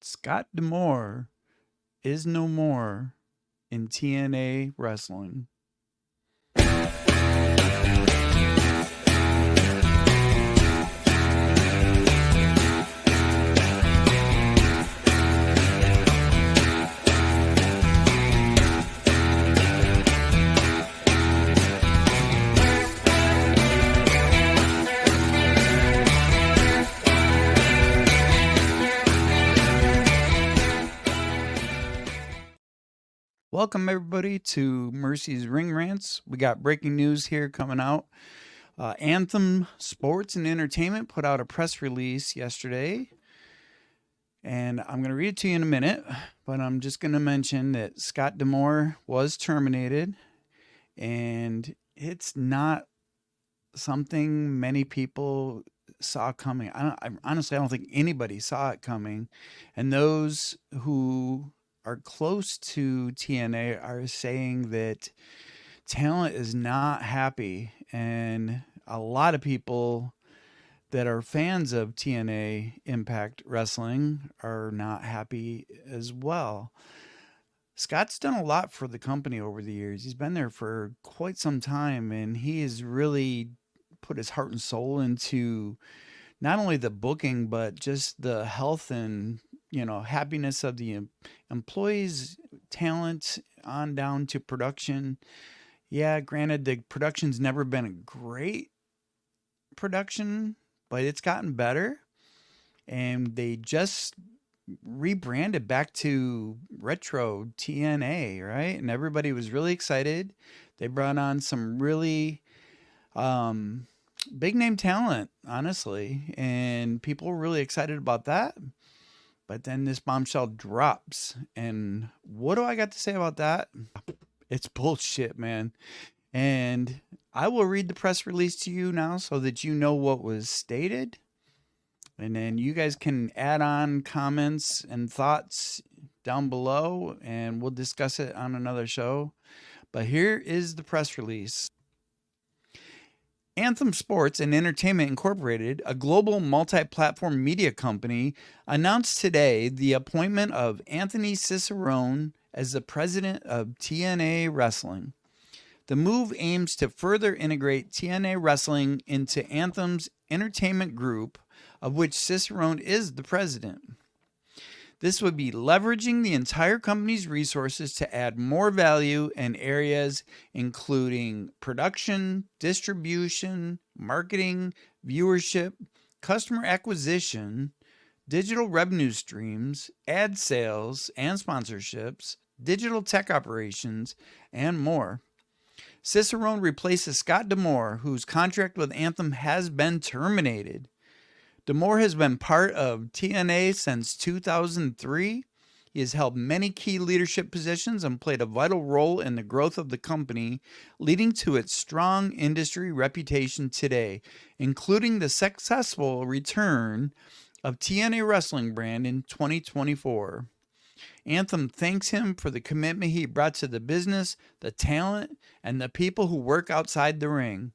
Scott D'Amore is no more in TNA Wrestling. Welcome, everybody, to Mercy's Ring Rants. We got breaking news here coming out. Anthem Sports and Entertainment put out a press release yesterday, and I'm going to read it to you in a minute, but I'm just going to mention that Scott D'Amore was terminated, and it's not something many people saw coming. Honestly, I don't think anybody saw it coming, and those who are close to TNA are saying that talent is not happy, and a lot of people that are fans of TNA Impact Wrestling are not happy as well. Scott's done a lot for the company over the years. He's been there for quite some time, and he has really put his heart and soul into not only the booking, but just the health and happiness of the employees, talent on down to production. Yeah, granted, the production's never been a great production, but it's gotten better. And they just rebranded back to retro TNA, right? And everybody was really excited. They brought on some really big name talent, honestly, and people were really excited about that. But then this bombshell drops. And what do I got to say about that? It's bullshit, man. And I will read the press release to you now so that you know what was stated. And then you guys can add on comments and thoughts down below, and we'll discuss it on another show. But here is the press release. Anthem Sports and Entertainment Incorporated, a global multi-platform media company, announced today the appointment of Anthony Cicerone as the president of TNA Wrestling. The move aims to further integrate TNA Wrestling into Anthem's entertainment group, of which Cicerone is the president. This would be leveraging the entire company's resources to add more value in areas including production, distribution, marketing, viewership, customer acquisition, digital revenue streams, ad sales and sponsorships, digital tech operations, and more. Cicerone replaces Scott D'Amore, whose contract with Anthem has been terminated. D'Amore has been part of TNA since 2003. He has held many key leadership positions and played a vital role in the growth of the company, leading to its strong industry reputation today, including the successful return of TNA Wrestling brand in 2024. Anthem thanks him for the commitment he brought to the business, the talent, and the people who work outside the ring.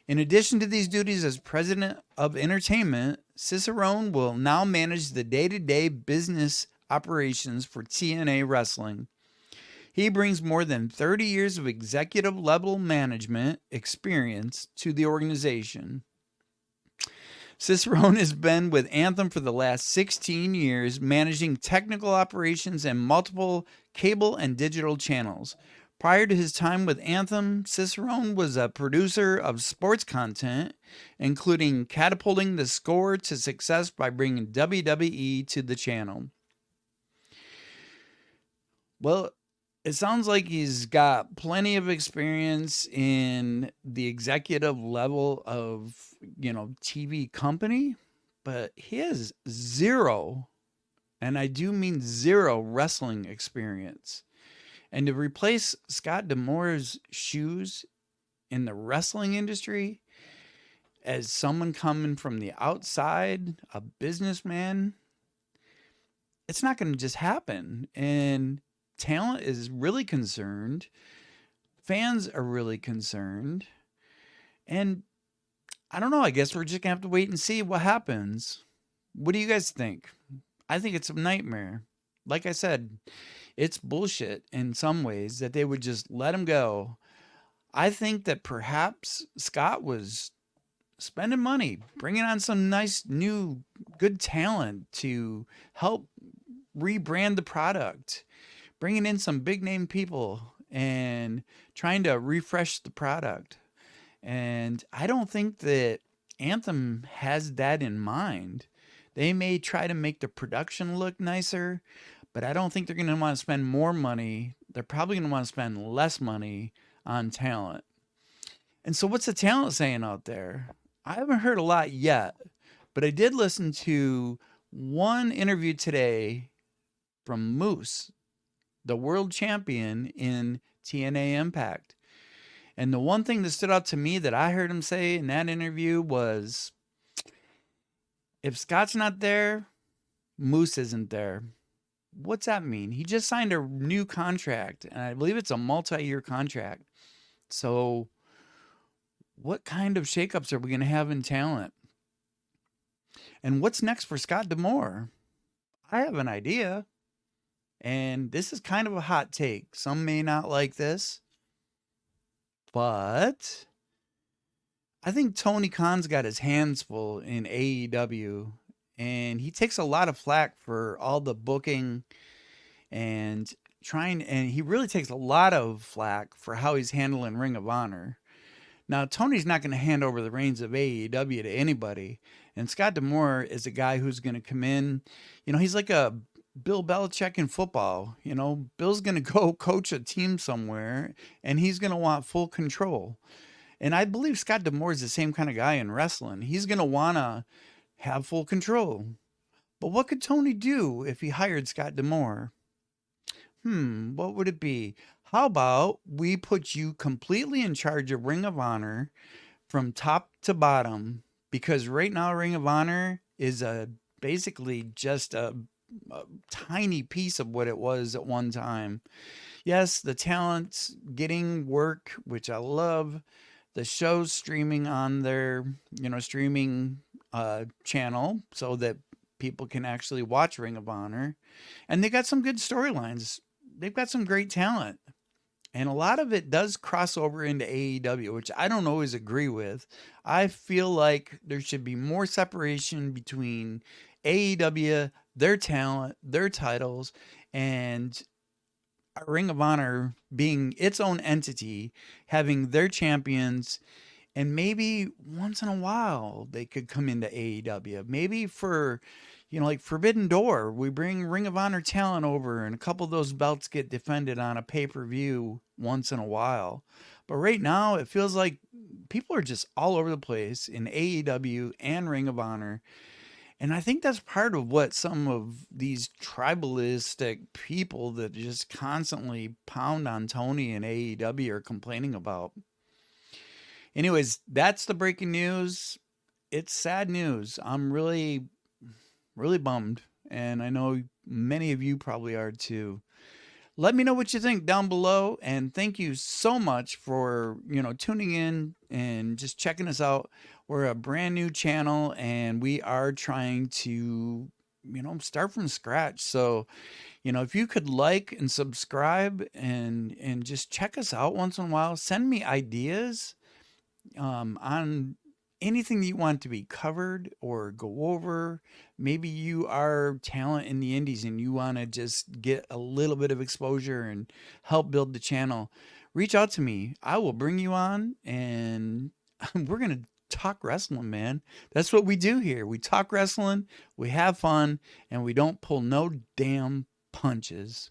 In addition to these duties as president of entertainment, Cicerone will now manage the day-to-day business operations for TNA Wrestling. He brings more than 30 years of executive level management experience to the organization. Cicerone has been with Anthem for the last 16 years, managing technical operations and multiple cable and digital channels. Prior to his time with Anthem, Cicerone was a producer of sports content, including catapulting the Score to success by bringing WWE to the channel. Well, it sounds like he's got plenty of experience in the executive level of, TV company, but he has zero, and I do mean zero, wrestling experience. And to replace Scott D'Amore's shoes in the wrestling industry as someone coming from the outside, a businessman, it's not going to just happen. And talent is really concerned. Fans are really concerned. And I don't know, I guess we're just going to have to wait and see what happens. What do you guys think? I think it's a nightmare. Like I said, it's bullshit in some ways that they would just let him go. I think that perhaps Scott was spending money, bringing on some nice new good talent to help rebrand the product, bringing in some big name people and trying to refresh the product. And I don't think that Anthem has that in mind. They may try to make the production look nicer, but I don't think they're going to want to spend more money. They're probably going to want to spend less money on talent. And so, what's the talent saying out there? I haven't heard a lot yet, but I did listen to one interview today from Moose, the world champion in TNA Impact. And the one thing that stood out to me that I heard him say in that interview was, if Scott's not there, Moose isn't there. What's that mean? He just signed a new contract, and I believe it's a multi year contract. So, what kind of shakeups are we going to have in talent? And what's next for Scott D'Amore? I have an idea, and this is kind of a hot take. Some may not like this, but I think Tony Khan's got his hands full in AEW, and he takes a lot of flack for all the booking and and he really takes a lot of flack for how he's handling Ring of Honor. Now, Tony's not going to hand over the reins of AEW to anybody. And Scott D'Amore is a guy who's going to come in. He's like a Bill Belichick in football. Bill's going to go coach a team somewhere, and he's going to want full control. And I believe Scott D'Amore is the same kind of guy in wrestling. He's going to want to have full control. But what could Tony do if he hired Scott D'Amore? What would it be? How about we put you completely in charge of Ring of Honor from top to bottom? Because right now, Ring of Honor is basically just a tiny piece of what it was at one time. Yes, the talent's getting work, which I love. The show's streaming on their, streaming channel so that people can actually watch Ring of Honor. And they got some good storylines. They've got some great talent. And a lot of it does cross over into AEW, which I don't always agree with. I feel like there should be more separation between AEW, their talent, their titles, and Ring of Honor being its own entity, having their champions, and maybe once in a while they could come into AEW. Maybe for, like Forbidden Door, we bring Ring of Honor talent over and a couple of those belts get defended on a pay-per-view once in a while. But right now it feels like people are just all over the place in AEW and Ring of Honor. And I think that's part of what some of these tribalistic people that just constantly pound on Tony and AEW are complaining about. Anyways, that's the breaking news. It's sad news. I'm really, really bummed. And I know many of you probably are too. Let me know what you think down below. And thank you so much for, tuning in and just checking us out. We're a brand new channel and we are trying to, start from scratch. So, if you could like and subscribe and just check us out once in a while, send me ideas on anything that you want to be covered or go over. Maybe you are talent in the indies and you want to just get a little bit of exposure and help build the channel. Reach out to me. I will bring you on and we're going to talk wrestling, man. That's what we do here. We talk wrestling, we have fun, and we don't pull no damn punches.